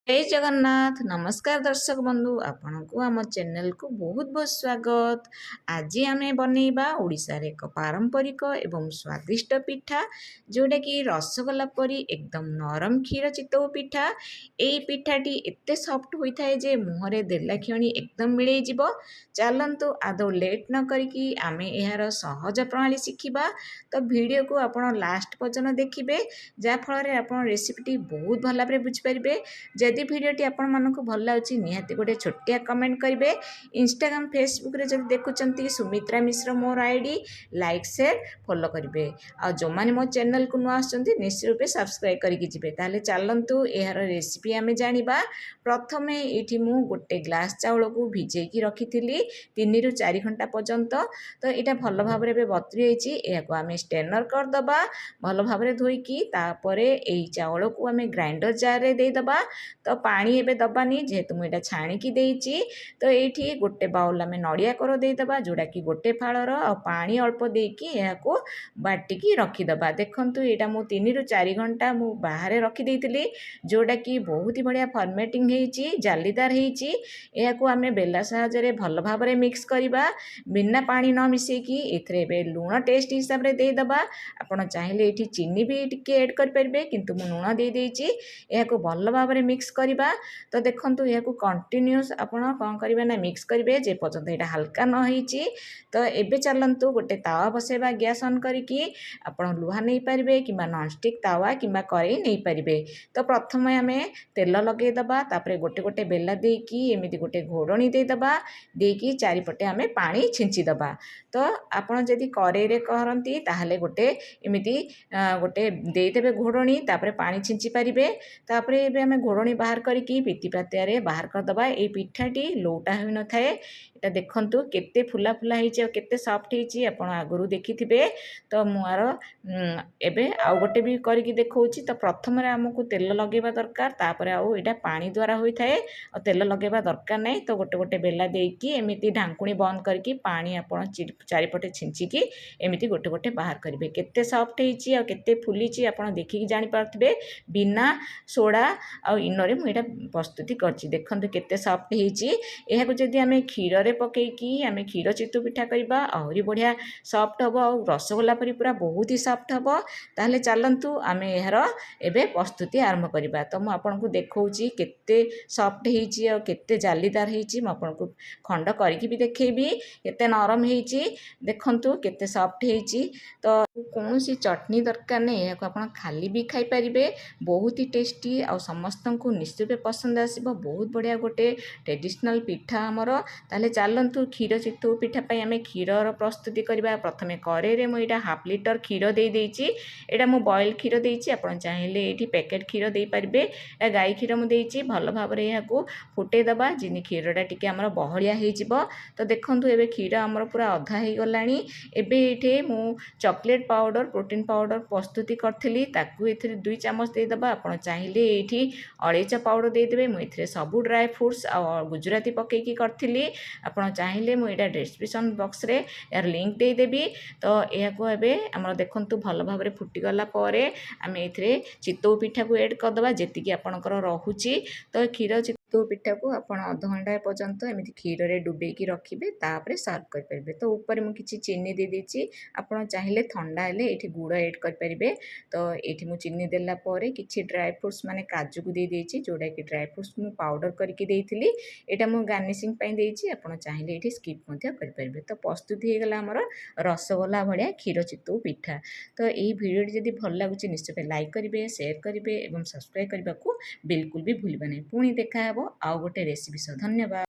जय जगन्नाथ नमस्कार दर्शक बंधु आपण को आम चैनल को बहुत बहुत स्वागत। आज आम बनइबा ओडिशार एक पारंपरिक एवं स्वादिष्ट पिठा जोटा कि रसगोल्ला परी एकदम नरम क्षीर चितौ पिठा। यही पिठाटी एते सॉफ्ट होता है जे मुहरे देला क्षणी एकदम मिलई जीवो। चलंतु आदौ लेट न करिकी आमे एहार सहज प्रणाली शिखिबा। तो वीडियो को आपण लास्ट पर्यंत देखिबे जा फल आपण रेसिपीटी बहुत भल भाव बुझी पारिबे। जदि भिडियोटी आपण मानक भल लाଗୁଛି निहाती गोटे छोटिया कमेंट करेंगे। इंस्टाग्राम फेसबुक रे जब देखुंत सुमित्रा मिश्र मोर आईडी लाइक शेयर फॉलो करेंगे। आ जो मैंने मो चैनल को नुआ निश्चित रूपे सब्सक्राइब करके जिबे। ताले चलंतु यार रेसिपी आमे जानिबा। प्रथमे एठी मु गोटे ग्लास चाउल को भिजेकी रखी 3 ରୁ 4 घंटा पर्यंत। तो यहाँ भल भाव बतरी को आम स्टेनर करदबा भल भाव धोईकी तापर यही चाउल को आम ग्राइंडर जार रे देदबा। तो पानी एबे दबानी जेहेतु मुझे छाणिकी देइची। तो ये गोटे बाउल आम नड़िया कर देदबा जोड़ा कि गोटे फाड़र आ पानी अल्प देकी यहाँ बाटिकी रखीदबा। देखंतु यहाँ मु 3 ରୁ 4 घंटा मु बाहर रखी देइतिली जोड़ा कि बहुत ही बढ़िया फॉर्मेटिंग होईची जालीदार होईची। यहाँ आम बेला साहाय्य भल भाव मिक्स करवा बिना पानी न मिसेकी। एथरे लुण टेस्ट हिसाब से देदबा। आपण चाहिए ये चीनी भी टिके ऐड करेंगे किंतु मु लुण दे देइची। यहाँ भल भाव मिक्स करवा। तो देखंतु यहाँ कंटिन्यूस आपण कौन करेंगे ना मिक्स करेंगे जे पर्यंत यहाँ हल्का न होईची। तो एबे चलंतु गोटे तावा बसेबा गैस ऑन करिकी आपण लुहा नहीं पारिबे किंबा नॉनस्टिक तावा किंबा कड़ाई नहीं पारिबे। तो प्रथम आम तेल लगे दबा तापरे गोटे गोटे बेला देकी एमिति गोटे घोड़नी देदबा देकी चारिपटे आम पानी छिंची दबा। तो आपण जदि कड़ाई रे करंती ताहले गोटे एमिति गोटे देदेबे घोड़नी तापरे पानी छिंची पारिबे। तापरे एबे आम घोड़नी बाहर करिकी पिति पातिया बाहर करदबा। ये पिठाटी लोटा हो न थाए। এটা ଦେଖନ୍ତୁ କେତେ ଫୁଲା ଫୁଲା ହେଇଛି ଆଉ କେତେ ସଫ୍ଟ ହେଇଛି ଆପଣ ଆଗରୁ ଦେଖିଥିବେ। ତ ମୁଁ ଆର ଏବେ ଆଉ ଗୋଟେ ବି କରିକି ଦେଖଉଛି। ତ ପ୍ରଥମରେ ଆମକୁ ତେଲ ଲଗେଇବା ଦରକାର ତାପରେ ଆଉ ଏଇଟା ପାଣି ଦ୍ୱାରା ହୋଇଥାଏ ଆଉ ତେଲ ଲଗେଇବା ଦରକାର ନାହିଁ। ତ ଗୋଟେ ଗୋଟେ ବେଲା ଦେଇକି ଏମିତି ଢାଙ୍କୁଣୀ ବନ୍ଦ କରିକି ପାଣି ଆପଣ ଚାରିପଟେ ଛିଞ୍ଚିକି ଏମିତି ଗୋଟେ ଗୋଟେ ବାହାର କରିବେ। କେତେ ସଫ୍ଟ ହେଇଛି ଆଉ କେତେ ଫୁଲିଛି ଆପଣ ଦେଖିକି ଜାଣିପାରୁଥିବେ। ବିନା ସୋଡ଼ା ଆଉ ଇନୋରେ ମୁଁ ଏଇଟା ପ୍ରସ୍ତୁତି କରିଛି। ଦେଖନ୍ତୁ କେତେ ସଫ୍ଟ ହେଇଛି। ଏହାକୁ ଯଦି ଆମେ କ୍ଷୀରରେ पकईकी आम क्षीर चितू पिठा करवा आहरी बढ़िया सॉफ्ट हम और रसगोल्ला परी पूरा बहुत ही सॉफ्ट हम। ताहले चलंतु आम यार एबे प्रस्तुति आरंभ करवा। तो मुझे आपको देखौची केते सॉफ्ट होईची और केते जालीदार होईची। मु आपको खंड करके भी देखैबी केते नरम होईची। देखंतु केते सॉफ्ट होईची। तो कौन सी चटनी दरकार नहीं यहाँ आप खाली भी खाई पारिबे। बहुत ही टेस्टी और समस्त को निश्चित पसंद आसीबो। बहुत बढ़िया गोटे ट्रेडिशनल पिठा आमर। ताले चलंतु क्षीर चितौ पिठा पाई आमे क्षीरर प्रस्तुति करबा। प्रथमे कड़ाई मु एटा हाफ लिटर क्षीर दे देइची। एटा मु बॉयल क्षीर देइची। आपण चाहिले एठी पैकेट क्षीर दे पारिबे। ए गाई क्षीर मु देइची। भल भाव रे याकू फुटे दबा जिनि क्षीरटा टिके हमर बहलिया हेइ जिवो। तो देखंतु एबे क्षीर हमर पूरा अधा हेइ गलानी। एबे एठे मु चॉकलेट पाउडर प्रोटीन पाउडर प्रस्तुति करथिली ताकू एथिरे 2 चामच दे दबा। आपण चाहिले एठी अलैच पाउडर दे देबे। मु एथिरे सबु ड्राई फ्रूट्स आ गुजराती पकेकी करथिली। आपण चाहिले मु एटा डिस्क्रिप्शन बॉक्स रे यार लिंक दे देबी। तो यह को एबे हमर देखंतु भल भाव रे फुटी गला परे आमे एथिरे चितौ पिठा को ऐड कर दबा जेतिकी आपनकर रहुची। तो क्षीर चितौ पिठा को आपण आधा घंटा पर्यंत एमिति क्षीर रे डुबेकी रखिबे तापरे सर्व कर परिबे। तो ऊपर मु किछि चीनी दे देछि। आपण चाहिले ठंडा हेले एठी गुड़ ऐड कर परिबे। तो एठी मु चीनी देला परे किछि ड्राई फ्रूट्स माने काजू को दे देछि जोडा कि ड्राई फ्रूट्स मु पाउडर करके देइथिली। एटा मु गार्निशिंग पई देइछि। आपण चाहिले एठी स्किप मध्य कर परिबे। तो प्रस्तुत हे गेला हमर रसगोल्ला भडिया क्षीर चितौ पिठा। तो एही वीडियो जदि भल लागुछि निश्चित लाइक करिवे शेयर करिवे एवं सब्सक्राइब करबा को बिल्कुल भी भूलिबा नै। पुणी देखा हेबो आउ गोटे रेसिपी सह। धन्यवाद।